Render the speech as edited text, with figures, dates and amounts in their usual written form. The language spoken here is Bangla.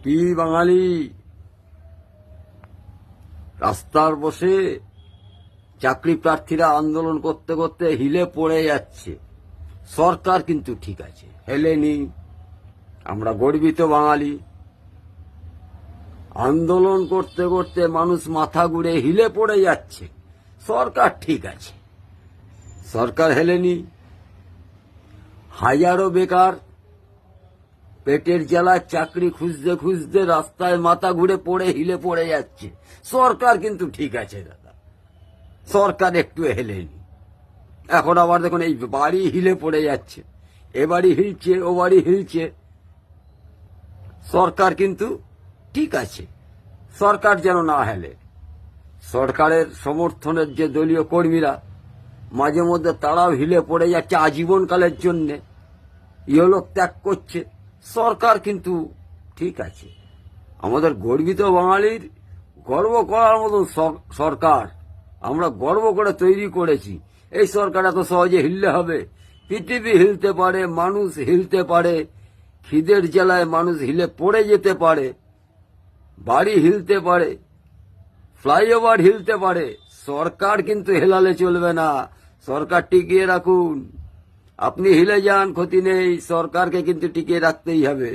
পীর বাঙালি রাস্তার বসে চাকরি প্রার্থীরা আন্দোলন করতে করতে হিলে পড়ে যাচ্ছে। সরকার কিন্তু ঠিক আছে, হেলেনি। আমরা গর্বিত বাঙালি। আন্দোলন করতে করতে মানুষ মাথা ঘুরে হিলে পড়ে যাচ্ছে, সরকার ঠিক আছে, সরকার হেলেনি। হাজারো বেকার পেটের জ্বালায় চাকরি খুঁজতে খুঁজতে রাস্তায় মাথা ঘুরে পড়ে হিলে পড়ে যাচ্ছে, সরকার কিন্তু ঠিক আছে দাদা, সরকার একটু হেলেনি। এখন আবার দেখুন এই বাড়ি হিলে পড়ে যাচ্ছে, এ বাড়ি হিলছে, ও বাড়ি হিলছে, সরকার কিন্তু ঠিক আছে, সরকার যেন না হেলে। সরকারের সমর্থনের যে দলীয় কর্মীরা মাঝে মধ্যে তারাও হিলে পড়ে যাচ্ছে আজীবনকালের জন্যে, ইহলোক ত্যাগ করছে, সরকার কিন্তু ঠিক আছে। আমাদের গর্বিত বাঙালির গর্ব করার মতন সরকার আমরা গর্ব করে তৈরি করেছি। এই সরকার এত সহজে হিললে হবে? পৃথিবী হিলতে পারে, মানুষ হিলতে পারে, খিদের জ্বালায় মানুষ হিলে পড়ে যেতে পারে, বাড়ি হিলতে পারে, ফ্লাইওভার হিলতে পারে, সরকার কিন্তু হেলালে চলবে না। সরকার টিকিয়ে রাখুন, আপনি হিলে যান ক্ষতি নেই, সরকারকে কিন্তু টিকিয়ে রাখতেই হবে।